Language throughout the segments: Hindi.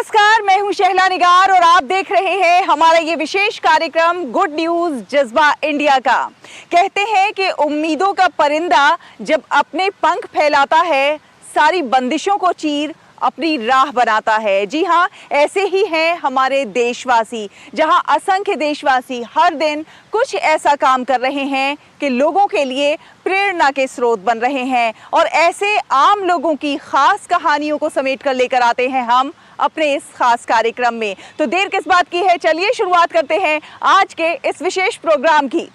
नमस्कार, मैं हूं शहला निगार और आप देख रहे हैं हमारा ये विशेष कार्यक्रम गुड न्यूज जज्बा इंडिया का। कहते हैं कि उम्मीदों का परिंदा जब अपने पंख फैलाता है, सारी बंदिशों को चीर अपनी राह बनाता है। जी हाँ, ऐसे ही हैं हमारे देशवासी, जहां असंख्य देशवासी हर दिन कुछ ऐसा काम कर रहे हैं कि लोगों के लिए प्रेरणा के स्रोत बन रहे हैं। और ऐसे आम लोगों की खास कहानियों को समेट कर लेकर आते हैं हम अपने इस खास कार्यक्रम में। तो देर किस बात की है, चलिए शुरुआत करते हैं आज के इस विशेष प्रोग्राम की।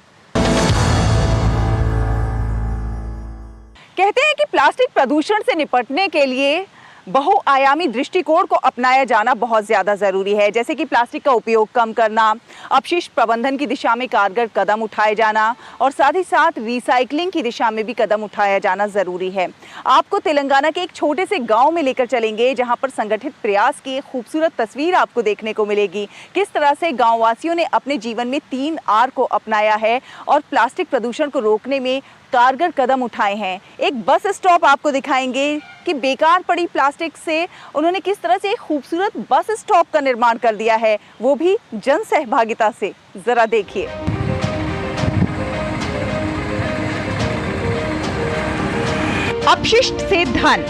कहते हैं कि प्लास्टिक प्रदूषण से निपटने के लिए बहुआयामी दृष्टिकोण को अपनाया जाना बहुत ज़्यादा ज़रूरी है, जैसे कि प्लास्टिक का उपयोग कम करना, अपशिष्ट प्रबंधन की दिशा में कारगर कदम उठाए जाना और साथ ही साथ रिसाइकलिंग की दिशा में भी कदम उठाया जाना ज़रूरी है। आपको तेलंगाना के एक छोटे से गांव में लेकर चलेंगे, जहां पर संगठित प्रयास की एक खूबसूरत तस्वीर आपको देखने को मिलेगी। किस तरह से गाँव वासियों ने अपने जीवन में 3 R को अपनाया है और प्लास्टिक प्रदूषण को रोकने में कारगर कदम उठाए हैं। एक बस स्टॉप आपको दिखाएंगे कि बेकार पड़ी प्लास्टिक से उन्होंने किस तरह से एक खूबसूरत बस स्टॉप का निर्माण कर दिया है, वो भी जन सहभागिता से। जरा देखिए। अपशिष्ट से धन,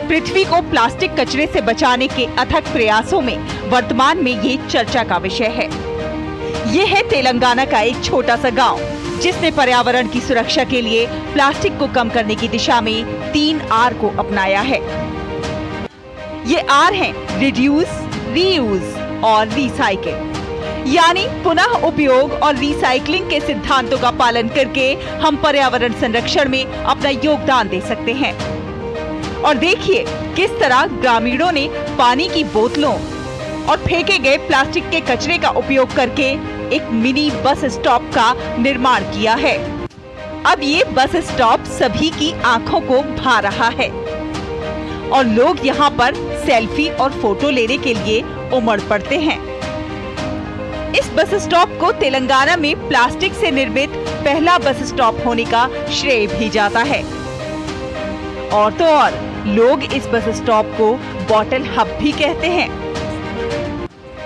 पृथ्वी को प्लास्टिक कचरे से बचाने के अथक प्रयासों में वर्तमान में ये चर्चा का विषय है। ये है तेलंगाना का एक छोटा सा गांव, जिसने पर्यावरण की सुरक्षा के लिए प्लास्टिक को कम करने की दिशा में 3 R को अपनाया है। ये R हैं रिड्यूस, रीयूज और रिसाइकिल, यानी पुनः उपयोग और रिसाइकलिंग के सिद्धांतों का पालन करके हम पर्यावरण संरक्षण में अपना योगदान दे सकते हैं। और देखिए किस तरह ग्रामीणों ने पानी की बोतलों और फेंके गए प्लास्टिक के कचरे का उपयोग करके एक मिनी बस स्टॉप का निर्माण किया है। अब ये बस स्टॉप सभी की आंखों को भा रहा है और लोग यहाँ पर सेल्फी और फोटो लेने के लिए उमड़ पड़ते हैं। इस बस स्टॉप को तेलंगाना में प्लास्टिक से निर्मित पहला बस स्टॉप होने का श्रेय भी जाता है। और तो और लोग इस बस स्टॉप को बॉटल हब भी कहते हैं।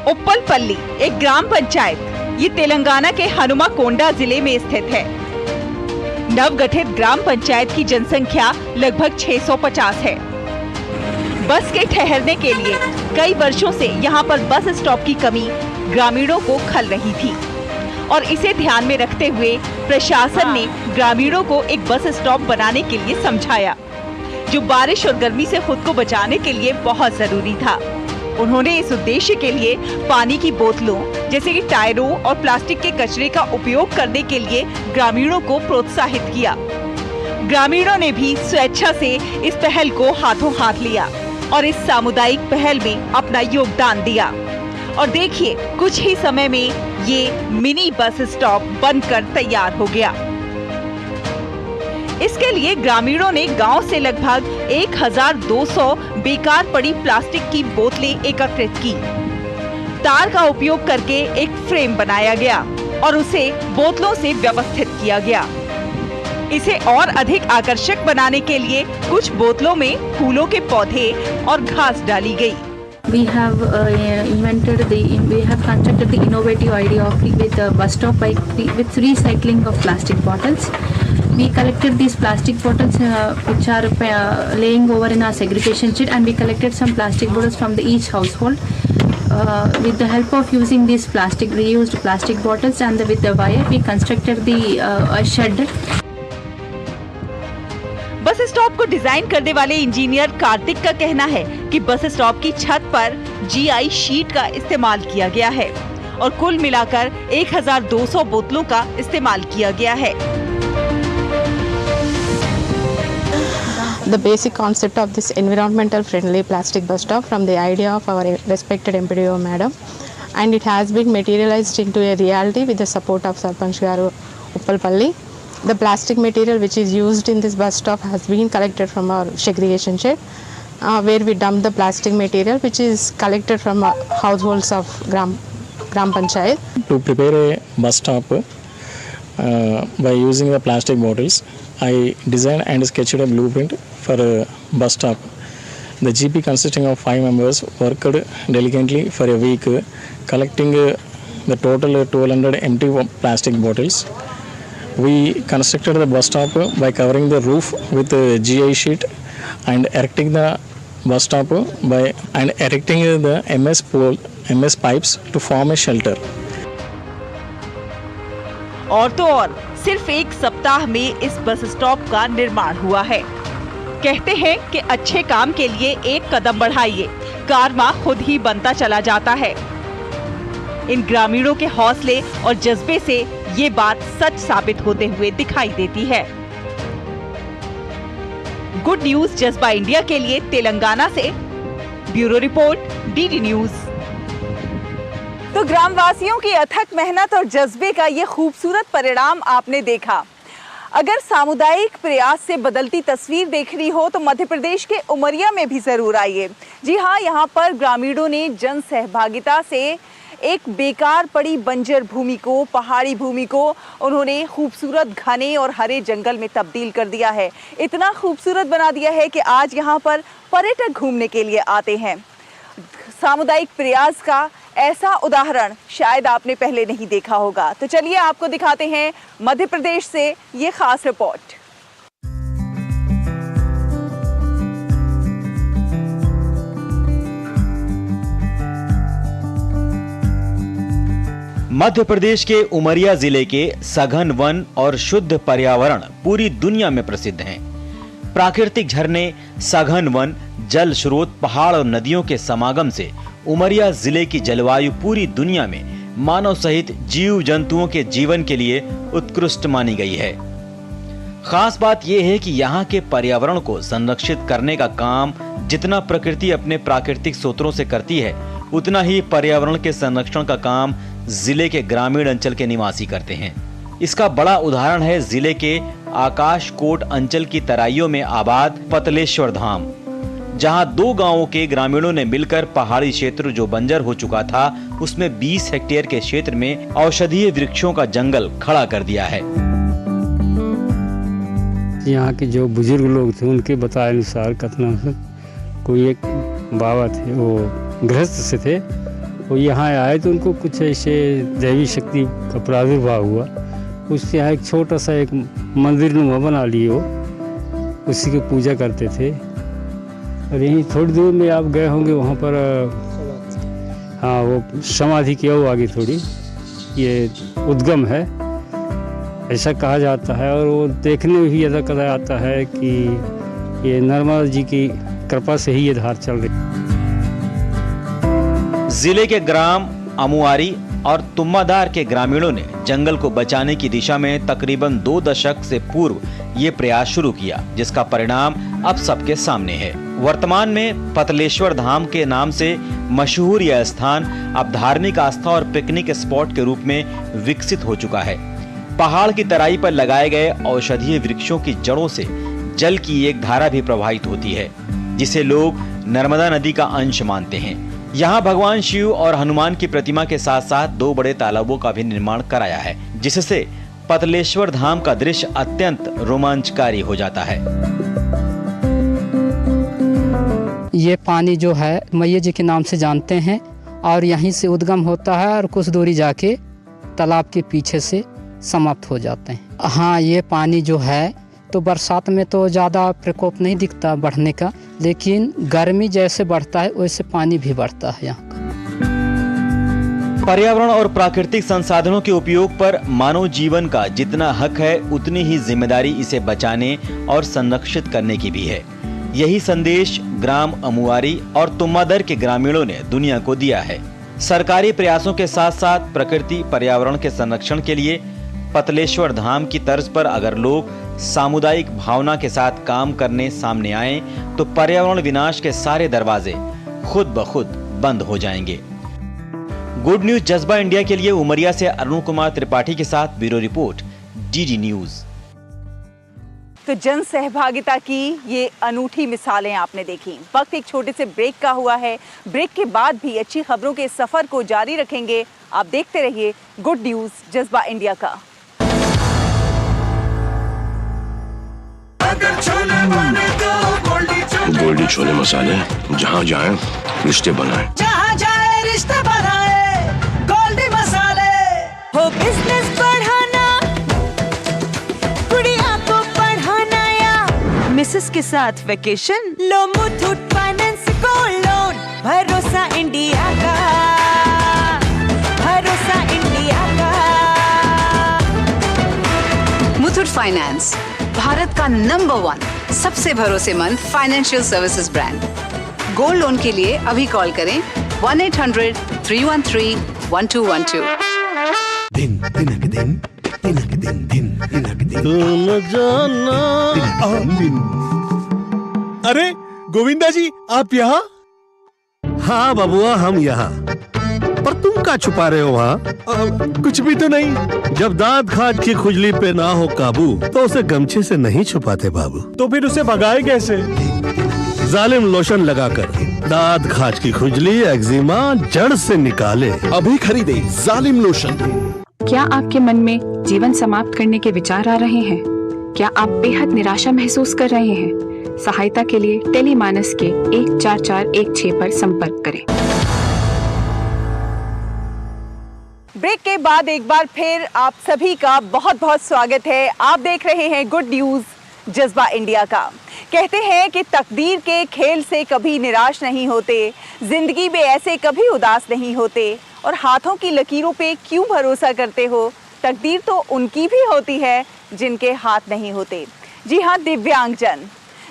उप्पलपल्ली एक ग्राम पंचायत, ये तेलंगाना के हनुमाकोंडा जिले में स्थित है। नवगठित ग्राम पंचायत की जनसंख्या लगभग 650 है। बस के ठहरने के लिए कई वर्षों से यहाँ पर बस स्टॉप की कमी ग्रामीणों को खल रही थी और इसे ध्यान में रखते हुए प्रशासन ने ग्रामीणों को एक बस स्टॉप बनाने के लिए समझाया, जो बारिश और गर्मी से खुद को बचाने के लिए बहुत जरूरी था। उन्होंने इस उद्देश्य के लिए पानी की बोतलों जैसे कि टायरों और प्लास्टिक के कचरे का उपयोग करने के लिए ग्रामीणों को प्रोत्साहित किया। ग्रामीणों ने भी स्वेच्छा से इस पहल को हाथों हाथ लिया और इस सामुदायिक पहल में अपना योगदान दिया। और देखिए कुछ ही समय में ये मिनी बस स्टॉप बनकर तैयार हो गया। इसके लिए ग्रामीणों ने गांव से लगभग 1200 बेकार पड़ी प्लास्टिक की बोतलें एकत्रित की। तार का उपयोग करके एक फ्रेम बनाया गया और उसे बोतलों से व्यवस्थित किया गया। इसे और अधिक आकर्षक बनाने के लिए कुछ बोतलों में फूलों के पौधे और घास डाली गई। We have constructed the innovative idea of with a bus stop with recycling of plastic bottles. We collected these plastic bottles which are laying over in our segregation shed, and we collected some plastic bottles from each household. With the help of using these reused plastic bottles and with the wire, we constructed the shed. Bus stop को डिजाइन करने वाले इंजीनियर कार्तिक का कहना है कि बस स्टॉप की छत पर GI शीट का इस्तेमाल किया गया है और कुल मिलाकर 1200 बोतलों का इस्तेमाल किया गया है। The basic concept of this environmental friendly plastic bus stop from the idea of our respected MPDO madam, and it has been materialized into a reality with the support of Sarpanch Garu Uppalpalli. The plastic material which is used in this bus stop has been collected from our segregation shed, where we dump the plastic material which is collected from households of Gram Panchayat. To prepare a bus stop by using the plastic bottles, I designed and sketched a blueprint for a bus stop. The GP consisting of 5 members worked diligently for a week, collecting the total 1200 empty plastic bottles. We constructed the bus stop by covering the roof with a GI sheet and erecting the bus stop and erecting the MS pipes to form a shelter. और तो और सिर्फ एक सप्ताह में इस बस स्टॉप का निर्माण हुआ है। कहते हैं कि अच्छे काम के लिए एक कदम बढ़ाइए, कारवां खुद ही बनता चला जाता है। इन ग्रामीणों के हौसले और जज्बे से ये बात सच साबित होते हुए दिखाई देती है। गुड न्यूज जज्बा इंडिया के लिए तेलंगाना से ब्यूरो रिपोर्ट, डीडी न्यूज। तो ग्रामवासियों की अथक मेहनत और जज्बे का ये खूबसूरत परिणाम आपने देखा। अगर सामुदायिक प्रयास से बदलती तस्वीर देखनी हो तो मध्य प्रदेश के उमरिया में भी जरूर आइए। जी हाँ, यहाँ पर ग्रामीणों ने जन सहभागिता से एक बेकार पड़ी बंजर भूमि को, पहाड़ी भूमि को उन्होंने खूबसूरत घने और हरे जंगल में तब्दील कर दिया है। इतना खूबसूरत बना दिया है कि आज यहाँ पर पर्यटक घूमने के लिए आते हैं। सामुदायिक प्रयास का ऐसा उदाहरण शायद आपने पहले नहीं देखा होगा। तो चलिए आपको दिखाते हैं मध्य प्रदेश से ये खास रिपोर्ट। मध्य प्रदेश के उमरिया जिले के सघन वन और शुद्ध पर्यावरण पूरी दुनिया में प्रसिद्ध हैं। प्राकृतिक झरने, सघन वन, जल स्रोत, पहाड़ और नदियों के समागम से उमरिया जिले की जलवायु पूरी दुनिया में मानव सहित जीव जंतुओं के जीवन के लिए उत्कृष्ट मानी गई है। खास बात यह है कि यहाँ के पर्यावरण को संरक्षित करने का काम जितना प्रकृति अपने प्राकृतिक स्रोतों से करती है, उतना ही पर्यावरण के संरक्षण का काम जिले के ग्रामीण अंचल के निवासी करते हैं। इसका बड़ा उदाहरण है जिले के आकाशकोट अंचल की तराइयों में आबाद पतलेश्वर धाम, जहां 2 गांवों के ग्रामीणों ने मिलकर पहाड़ी क्षेत्र जो बंजर हो चुका था उसमें 20 हेक्टेयर के क्षेत्र में औषधीय वृक्षों का जंगल खड़ा कर दिया है। यहाँ के जो बुजुर्ग लोग थे उनके बताए अनुसार कथन, कोई एक बाबा थे, वो गृहस्थ से थे, वो यहाँ आए तो उनको कुछ ऐसे दैवी शक्ति का प्रादुर्भाव हुआ। उससे यहाँ एक छोटा सा एक मंदिर नुमा बना लिए, वो उसी की पूजा करते थे। और यहीं थोड़ी दूर में आप गए होंगे, वहाँ पर हाँ वो समाधि किया वो आगे थोड़ी, ये उद्गम है ऐसा कहा जाता है। और वो देखने में भी ऐसा कहा जाता है कि ये नर्मदा जी की कृपा से ही ये धार चल रही। जिले के ग्राम अमुआरी और तुम्मादार के ग्रामीणों ने जंगल को बचाने की दिशा में तकरीबन 2 दशक से पूर्व ये प्रयास शुरू किया, जिसका परिणाम अब सबके सामने है। वर्तमान में पतलेश्वर धाम के नाम से मशहूर यह स्थान अब धार्मिक आस्था और पिकनिक स्पॉट के रूप में विकसित हो चुका है। पहाड़ की तराई पर लगाए गए औषधीय वृक्षों की जड़ों से जल की एक धारा भी प्रवाहित होती है, जिसे लोग नर्मदा नदी का अंश मानते हैं। यहाँ भगवान शिव और हनुमान की प्रतिमा के साथ साथ 2 बड़े तालाबों का भी निर्माण कराया है, जिससे पतलेश्वर धाम का दृश्य अत्यंत रोमांचकारी हो जाता है। ये पानी जो है मैया जी के नाम से जानते हैं और यहीं से उद्गम होता है और कुछ दूरी जाके तालाब के पीछे से समाप्त हो जाते हैं। हाँ, ये पानी जो है तो बरसात में तो ज़्यादा प्रकोप नहीं दिखता बढ़ने का, लेकिन गर्मी जैसे बढ़ता है वैसे पानी भी बढ़ता है यहाँ का। पर्यावरण और प्राकृतिक संसाधनों के उपयोग पर मानव जीवन का जितना हक है, उतनी ही जिम्मेदारी इसे बचाने और संरक्षित करने की भी है। यही संदेश ग्राम अमुआरी और तुम्मादर के ग्रामीणों ने दुनिया को दिया है। सरकारी प्रयासों के साथ साथ प्रकृति पर्यावरण के संरक्षण के लिए पतलेश्वर धाम की तर्ज पर अगर लोग सामुदायिक भावना के साथ काम करने सामने आए तो पर्यावरण विनाश के सारे दरवाजे खुद ब खुद बंद हो जाएंगे। गुड न्यूज जज्बा इंडिया के लिए उमरिया से अरुण कुमार त्रिपाठी के साथ ब्यूरो रिपोर्ट, डीडी न्यूज। तो जन सहभागिता की ये अनूठी मिसालें आपने देखी। वक्त एक छोटे से ब्रेक का हुआ है। ब्रेक के बाद भी अच्छी खबरों के सफर को जारी रखेंगे। आप देखते रहिए गुड न्यूज जज्बा इंडिया का। अगर छोले बने तो गोल्डी गोल्डी छोले मसाले, जहाँ जाए रिश्ते बनाए, जहाँ जाए रिश्ते बनाए, गोल्डी मसाले। हो बिजनेस बढ़ाना, गुड़िया को पढ़ाना या मिसेस के साथ वेकेशन, लो मुथूट फाइनेंस गोल्ड लोन। भरोसा इंडिया का, भरोसा इंडिया का। मुथूट फाइनेंस, भारत का नंबर 1 सबसे भरोसेमंद financial services brand. Gold loan के लिए अभी कॉल करें 1-800-313-1212। दिन तिनक दिन, तिनक दिन, दिन तिनक दिन, तुम जाना। अरे गोविंदा जी, आप यहाँ? हाँ बबुआ, हम यहाँ। पर तुम क्या छुपा रहे हो वहाँ? कुछ भी तो नहीं। जब दांत खाज की खुजली पे ना हो काबू तो उसे गमछे से नहीं छुपाते बाबू। तो फिर उसे भगाए कैसे? जालिम लोशन लगाकर दांत खाज की खुजली, एक्जिमा जड़ से निकाले। अभी खरीदे जालिम लोशन। क्या आपके मन में जीवन समाप्त करने के विचार आ रहे हैं? क्या आप बेहद निराशा महसूस कर रहे हैं? सहायता के लिए टेलीमानस के 14416 पर संपर्क करें। ब्रेक के बाद एक बार फिर आप सभी का बहुत बहुत स्वागत है। आप देख रहे हैं गुड न्यूज जज्बा इंडिया का। कहते हैं कि तकदीर के खेल से कभी निराश नहीं होते, जिंदगी में ऐसे कभी उदास नहीं होते, और हाथों की लकीरों पे क्यों भरोसा करते हो? तकदीर तो उनकी भी होती है जिनके हाथ नहीं होते। जी हाँ, दिव्यांगजन,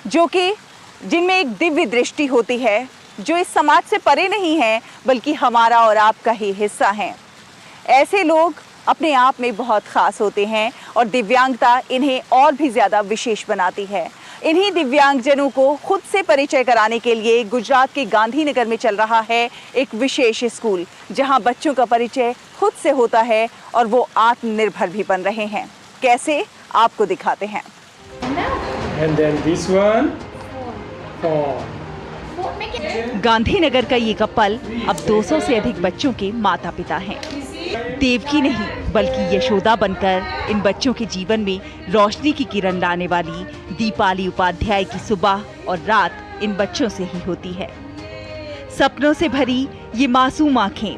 जो कि जिनमें एक दिव्य दृष्टि होती है, जो इस समाज से परे नहीं है बल्कि हमारा और आपका ही हिस्सा हैं। ऐसे लोग अपने आप में बहुत खास होते हैं और दिव्यांगता इन्हें और भी ज़्यादा विशेष बनाती है। इन्हीं दिव्यांगजनों को खुद से परिचय कराने के लिए गुजरात के गांधीनगर में चल रहा है एक विशेष स्कूल, जहां बच्चों का परिचय खुद से होता है और वो आत्मनिर्भर भी बन रहे हैं। कैसे, आपको दिखाते हैं। And then this one, 4. Gandhinagar का ये कपल अब 200 से अधिक बच्चों के माता पिता हैं। देवकी नहीं बल्कि यशोदा बनकर इन बच्चों के जीवन में रोशनी की किरण लाने वाली दीपाली उपाध्याय की सुबह और रात इन बच्चों से ही होती है। सपनों से भरी ये मासूम आंखें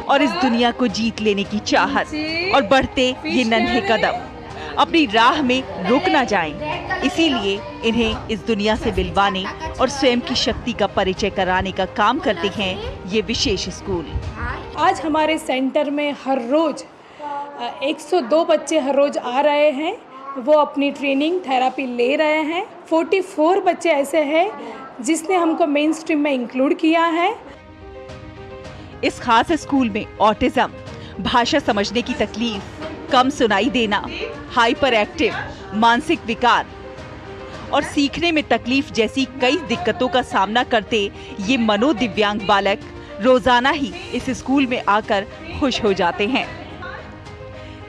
और इस दुनिया को जीत लेने की चाहत और बढ़ते ये नन्हे कदम अपनी राह में रुक ना जाएं, इसीलिए इन्हें इस दुनिया से मिलवाने और स्वयं की शक्ति का परिचय कराने का काम करते हैं ये विशेष स्कूल। आज हमारे सेंटर में हर रोज़ 102 बच्चे हर रोज़ आ रहे हैं। वो अपनी ट्रेनिंग थेरेपी ले रहे हैं। 44 बच्चे ऐसे हैं जिसने हमको मेन स्ट्रीम में इंक्लूड किया है। इस खास स्कूल में ऑटिज्म, भाषा समझने की तकलीफ, कम सुनाई देना, हाइपर एक्टिव, मानसिक विकार और सीखने में तकलीफ जैसी कई दिक्कतों का सामना करते ये मनोदिव्यांग बालक रोजाना ही इस स्कूल में आकर खुश हो जाते हैं।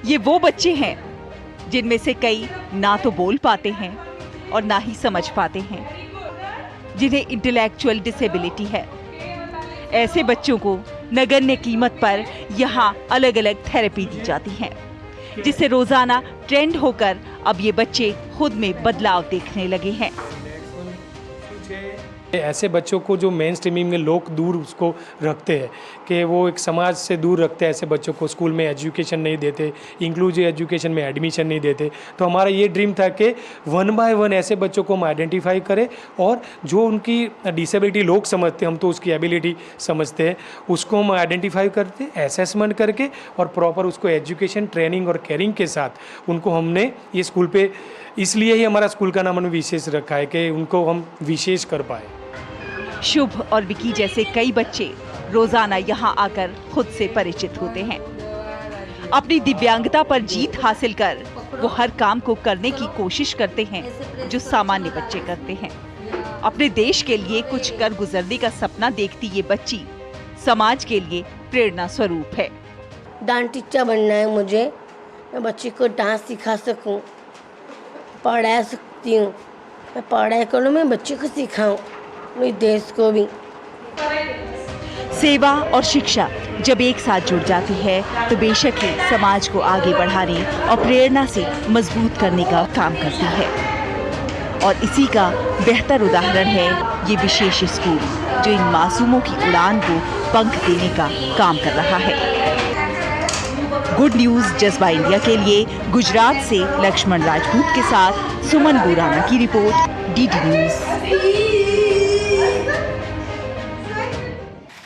ये वो बच्चे हैं जिनमें से कई ना तो बोल पाते हैं और ना ही समझ पाते हैं, जिन्हें इंटेलेक्चुअल डिसेबिलिटी है। ऐसे बच्चों को नगण्य कीमत पर यहाँ अलग अलग थेरेपी दी जाती है, जिससे रोजाना ट्रेंड होकर अब ये बच्चे खुद में बदलाव देखने लगे हैं। ऐसे बच्चों को जो मेन स्ट्रीमिंग में लोग दूर उसको रखते हैं कि वो एक समाज से दूर रखते हैं, ऐसे बच्चों को स्कूल में एजुकेशन नहीं देते, इंक्लूसिव एजुकेशन में एडमिशन नहीं देते। तो हमारा ये ड्रीम था कि 1 बाय 1 ऐसे बच्चों को हम आइडेंटिफाई करें और जो उनकी डिसेबिलिटी लोग समझते हैं, हम तो उसकी एबिलिटी समझते हैं, उसको हम आइडेंटिफाई करते, असेसमेंट करके और प्रॉपर उसको एजुकेशन, ट्रेनिंग और केयरिंग के साथ उनको हमने ये स्कूल पे, इसलिए ही हमारा स्कूल का नाम हमने विशेष रखा है कि उनको हम विशेष कर पाए। शुभ और विकी जैसे कई बच्चे रोजाना यहाँ आकर खुद से परिचित होते हैं। अपनी दिव्यांगता पर जीत हासिल कर वो हर काम को करने की कोशिश करते हैं जो सामान्य बच्चे करते हैं। अपने देश के लिए कुछ कर गुजरने का सपना देखती ये बच्ची समाज के लिए प्रेरणा स्वरूप है। डांस टीचर बनना है मुझे, मैं बच्ची को डांस सिखा सकूं, पढ़ा सकती हूँ, मैं पढ़ाई करूँ, मैं बच्चे को सिखाऊं, मेरे देश को भी। सेवा और शिक्षा जब एक साथ जुड़ जाती है तो बेशक ही समाज को आगे बढ़ाने और प्रेरणा से मजबूत करने का काम करती है। और इसी का बेहतर उदाहरण है ये विशेष स्कूल, जो इन मासूमों की उड़ान को पंख देने का काम कर रहा है। गुड न्यूज जज्बा इंडिया के लिए गुजरात से लक्ष्मण राजपूत के साथ सुमन बुराना की रिपोर्ट, डीडी न्यूज।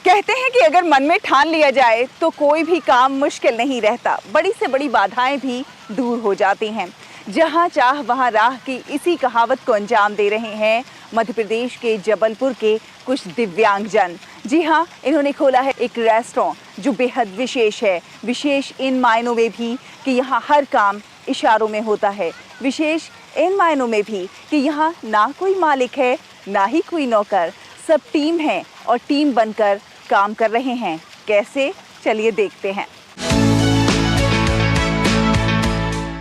कहते हैं कि अगर मन में ठान लिया जाए तो कोई भी काम मुश्किल नहीं रहता। बड़ी से बड़ी बाधाएं भी दूर हो जाती हैं। जहां चाह वहां राह की इसी कहावत को अंजाम दे रहे हैं मध्य प्रदेश के जबलपुर के कुछ दिव्यांगजन। जी हाँ, इन्होंने खोला है एक रेस्टोरेंट जो बेहद विशेष है। विशेष इन मायनों में भी कि यहाँ हर काम इशारों में होता है। विशेष इन मायनों में भी कि यहाँ ना कोई मालिक है, ना ही कोई नौकर। सब टीम है और टीम बनकर काम कर रहे हैं। कैसे, चलिए देखते हैं।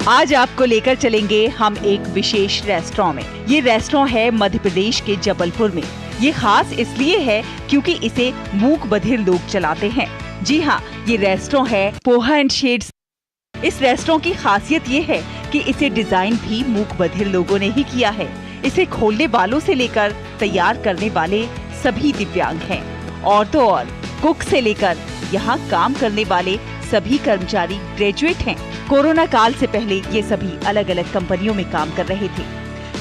आज आपको लेकर चलेंगे हम एक विशेष रेस्टोरेंट में। ये रेस्टोरेंट है मध्य प्रदेश के जबलपुर में। ये खास इसलिए है क्योंकि इसे मूक बधिर लोग चलाते हैं। जी हाँ, ये रेस्टोरेंट है पोहा एंड शेड्स। इस रेस्टोरेंट की खासियत ये है कि इसे डिजाइन भी मूक बधिर लोगों ने ही किया है। इसे खोलने वालों से लेकर तैयार करने वाले सभी दिव्यांग हैं। और तो और कुक से लेकर यहाँ काम करने वाले सभी कर्मचारी ग्रेजुएट हैं। कोरोना काल से पहले ये सभी अलग अलग कंपनियों में काम कर रहे थे।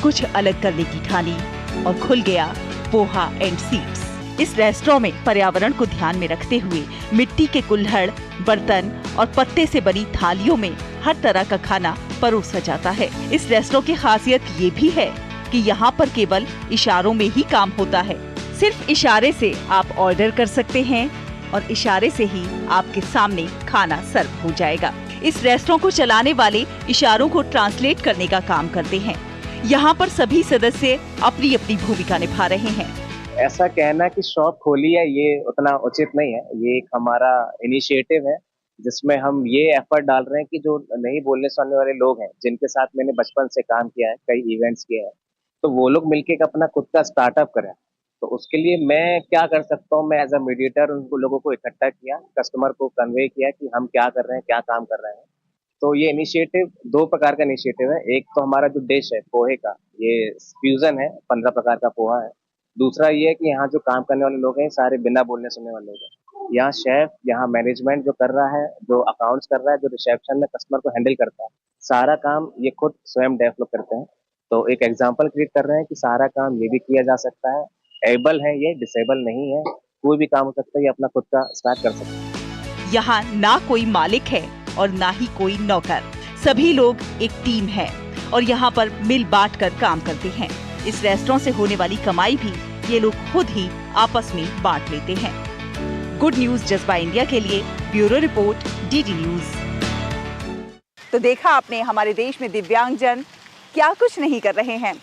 कुछ अलग करने की ठानी और खुल गया पोहा एंड सीड्स। इस रेस्टोरेंट में पर्यावरण को ध्यान में रखते हुए मिट्टी के कुल्हड़, बर्तन और पत्ते से बनी थालियों में हर तरह का खाना परोसा जाता है। इस रेस्टोरेंट की खासियत ये भी है कि यहाँ पर केवल इशारों में ही काम होता है। सिर्फ इशारे से आप ऑर्डर कर सकते हैं और इशारे से ही आपके सामने खाना सर्व हो जाएगा। इस रेस्टोरेंट को चलाने वाले इशारों को ट्रांसलेट करने का काम करते हैं। यहाँ पर सभी सदस्य अपनी अपनी भूमिका निभा रहे हैं। ऐसा कहना कि शॉप खोली है ये उतना उचित नहीं है। ये एक हमारा इनिशिएटिव है जिसमें हम ये एफर्ट डाल रहे हैं कि जो नहीं बोलने सुनने वाले लोग हैं, जिनके साथ मैंने बचपन से काम किया है, कई इवेंट्स किए हैं, तो वो लोग मिलके अपना खुद का स्टार्टअप करें। तो उसके लिए मैं क्या कर सकता हूँ, मैं एज अ मीडिएटर उनको लोगों को इकट्ठा किया, कस्टमर को कन्वे किया कि हम क्या कर रहे हैं, क्या काम कर रहे हैं। तो ये इनिशिएटिव 2 प्रकार का इनिशिएटिव है। एक तो हमारा जो डिश है पोहे का, ये फ्यूजन है, 15 प्रकार का पोहा है। दूसरा ये है कि यहाँ जो काम करने वाले लोग हैं सारे बिना बोलने सुनने वाले लोग हैं। यहाँ शेफ, यहाँ मैनेजमेंट जो कर रहा है, जो अकाउंट्स कर रहा है, जो रिसेप्शन में कस्टमर को हैंडल करता है, सारा काम ये खुद स्वयं डेवलप करते हैं। तो एक एग्जाम्पल क्रिएट कर रहे हैं कि सारा काम ये भी किया जा सकता है। एबल है, ये डिसेबल नहीं है, कोई भी काम हो सकता है, ये अपना खुद का स्टार्ट कर सकता है। यहाँ ना कोई मालिक है और ना ही कोई नौकर। सभी लोग एक टीम है और यहाँ पर मिल बांट कर काम करते हैं। इस रेस्टोरेंट से होने वाली कमाई भी ये लोग खुद ही आपस में बांट लेते हैं। गुड न्यूज जज्बा इंडिया के लिए ब्यूरो रिपोर्ट, डीडी न्यूज। तो देखा आपने, हमारे देश में दिव्यांगजन क्या कुछ नहीं कर रहे हैं,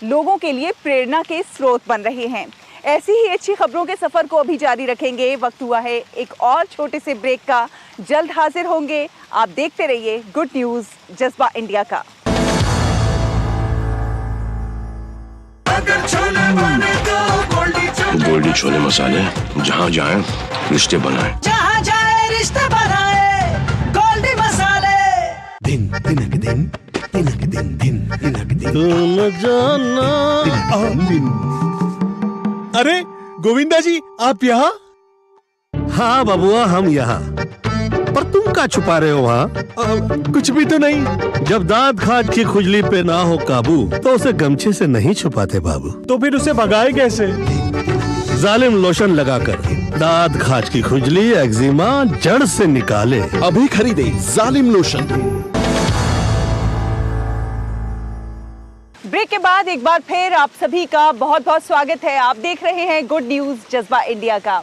लोगों के लिए प्रेरणा के स्रोत बन रहे हैं। ऐसी ही अच्छी खबरों के सफर को अभी जारी रखेंगे। वक्त हुआ है एक और छोटे से ब्रेक का। जल्द हाजिर होंगे। आप देखते रहिए गुड न्यूज जज्बा इंडिया का। गोल्डी छोले मसाले, जहाँ जाए रिश्ते बनाए, जहाँ जाए रिश्ते बनाए, गोल्डी मसाले। दिन तिनक दिन तिनक दिन दिन तिनक दिन तुम जाना दिन। अरे गोविंदा जी, आप यहाँ? हाँ बबुआ, हम यहाँ। पर तुम क्या छुपा रहे हो वहाँ? कुछ भी तो नहीं। जब दांत खाज की खुजली पे ना हो काबू तो उसे गमछे से नहीं छुपाते बाबू। तो फिर उसे भगाए कैसे? जालिम लोशन लगाकर दांत खाज की खुजली, एक्जिमा जड़ से निकाले। अभी खरीदे जालिम लोशन। ब्रेक के बाद एक बार फिर आप सभी का बहुत बहुत स्वागत है। आप देख रहे हैं गुड न्यूज जज्बा इंडिया का।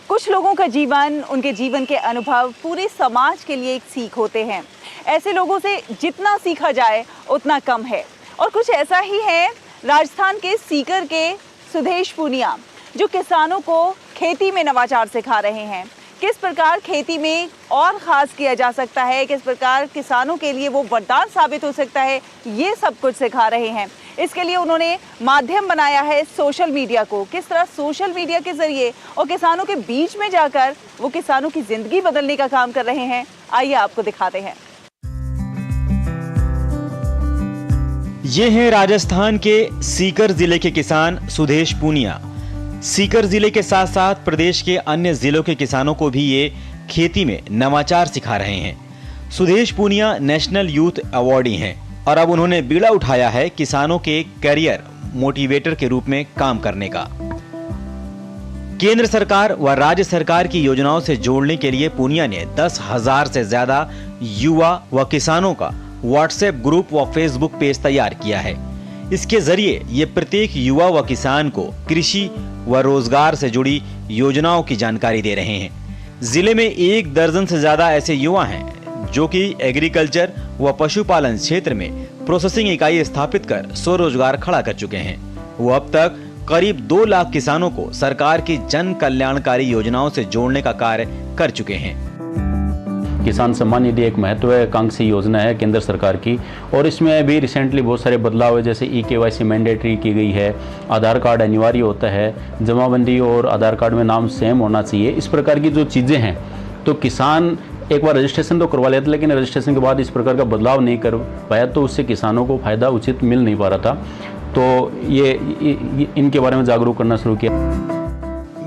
कुछ लोगों का जीवन, उनके जीवन के अनुभव पूरे समाज के लिए एक सीख होते हैं। ऐसे लोगों से जितना सीखा जाए उतना कम है। और कुछ ऐसा ही है राजस्थान के सीकर के सुदेश पूनिया, जो किसानों को खेती में नवाचार सिखा रहे हैं। किस प्रकार खेती में और ख़ास किया जा सकता है, किस प्रकार किसानों के लिए वो वरदान साबित हो सकता है, ये सब कुछ सिखा रहे हैं। इसके लिए उन्होंने माध्यम बनाया है सोशल मीडिया को। किस तरह सोशल मीडिया के ज़रिए और किसानों के बीच में जाकर वो किसानों की ज़िंदगी बदलने का काम कर रहे हैं, आइए आपको दिखाते हैं। ये हैं राजस्थान के सीकर जिले के किसान सुदेश पूनिया। सीकर जिले के साथ साथ प्रदेश के अन्य जिलों के किसानों को भी ये खेती में नवाचार सिखा रहे हैं। Sudesh Poonia national youth awardee हैं और अब उन्होंने बीड़ा उठाया है किसानों के करियर मोटिवेटर के रूप में काम करने का। केंद्र सरकार व राज्य सरकार की योजनाओं से जोड़ने के लिए पूनिया ने 10,000 से ज्यादा युवा व किसानों का व्हाट्सएप ग्रुप व फेसबुक पेज तैयार किया है। इसके जरिए ये प्रत्येक युवा व किसान को कृषि व रोजगार से जुड़ी योजनाओं की जानकारी दे रहे हैं। जिले में 1 दर्जन से ज्यादा ऐसे युवा हैं जो कि एग्रीकल्चर व पशुपालन क्षेत्र में प्रोसेसिंग इकाई स्थापित कर स्वरोजगार खड़ा कर चुके हैं। वो अब तक करीब 2 लाख किसानों को सरकार की जन कल्याणकारी योजनाओं से जोड़ने का कार्य कर चुके हैं। किसान सम्मान निधि एक महत्वाकांक्षी योजना है केंद्र सरकार की और इसमें भी रिसेंटली बहुत सारे बदलाव है, जैसे EKYC मैंडेटरी की गई है, आधार कार्ड अनिवार्य होता है, जमाबंदी और आधार कार्ड में नाम सेम होना चाहिए। इस प्रकार की जो चीज़ें हैं तो किसान एक बार रजिस्ट्रेशन तो करवा लेते, लेकिन रजिस्ट्रेशन के बाद इस प्रकार का बदलाव नहीं कर पाया तो उससे किसानों को फायदा उचित मिल नहीं पा रहा था। तो ये इनके बारे में जागरूक करना शुरू किया।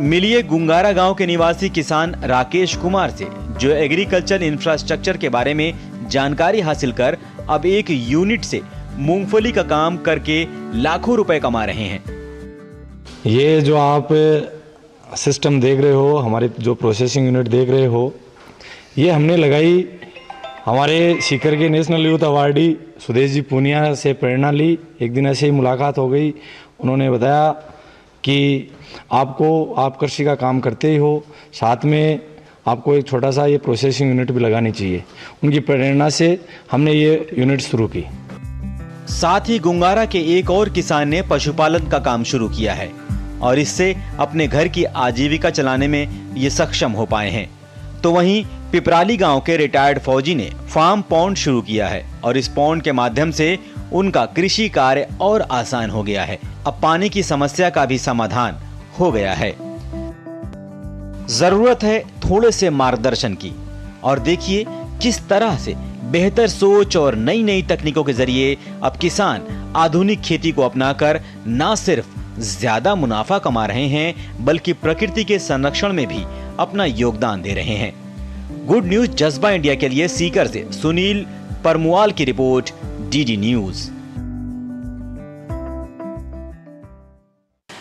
मिलिए गुंगारा गांव के निवासी किसान राकेश कुमार से, जो एग्रीकल्चर इंफ्रास्ट्रक्चर के बारे में जानकारी हासिल कर अब एक यूनिट से मूंगफली का काम करके लाखों रुपए कमा रहे हैं। ये जो आप सिस्टम देख रहे हो, हमारे जो प्रोसेसिंग यूनिट देख रहे हो, ये हमने लगाई हमारे सीकर के national youth awardee Sudesh ji Poonia से प्रेरणा ली। एक दिन ऐसे ही मुलाकात हो गई, उन्होंने बताया कि आप कृषि का काम करते ही हो, साथ में आपको एक छोटा सा ये प्रोसेसिंग यूनिट भी लगानी चाहिए। उनकी प्रेरणा से हमने ये यूनिट शुरू की। साथ ही गुंगारा के एक और किसान ने पशुपालन का काम शुरू किया है और इससे अपने घर की आजीविका चलाने में ये सक्षम हो पाए हैं। तो वहीं पिपराली गांव के रिटायर्ड फौजी ने फार्म पॉन्ड शुरू किया है और इस पॉन्ड के माध्यम से उनका कृषि कार्य और आसान हो गया है। अब पानी की समस्या का भी समाधान हो गया है। जरूरत है थोड़े से मार्गदर्शन की और देखिए किस तरह से बेहतर सोच और नई नई तकनीकों के जरिए अब किसान आधुनिक खेती को अपनाकर न सिर्फ ज्यादा मुनाफा कमा रहे हैं बल्कि प्रकृति के संरक्षण में भी अपना योगदान दे रहे हैं। गुड न्यूज जज्बा इंडिया के लिए सीकर से सुनील परमुआल की रिपोर्ट, DD न्यूज।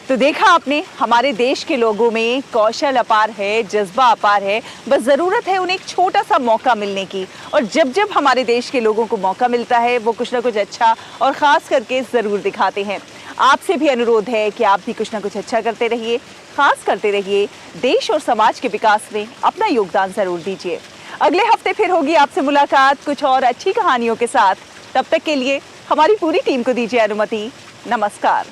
तो देखा आपने, हमारे देश के लोगों में कौशल अपार है, जज्बा अपार है, बस ज़रूरत है उन्हें एक छोटा सा मौका मिलने की। और जब जब हमारे देश के लोगों को मौका मिलता है वो कुछ ना कुछ अच्छा और ख़ास करके ज़रूर दिखाते हैं। आपसे भी अनुरोध है कि आप भी कुछ ना कुछ अच्छा करते रहिए, खास करते रहिए, देश और समाज के विकास में अपना योगदान ज़रूर दीजिए। अगले हफ्ते फिर होगी आपसे मुलाकात कुछ और अच्छी कहानियों के साथ। तब तक के लिए हमारी पूरी टीम को दीजिए अनुमति। नमस्कार।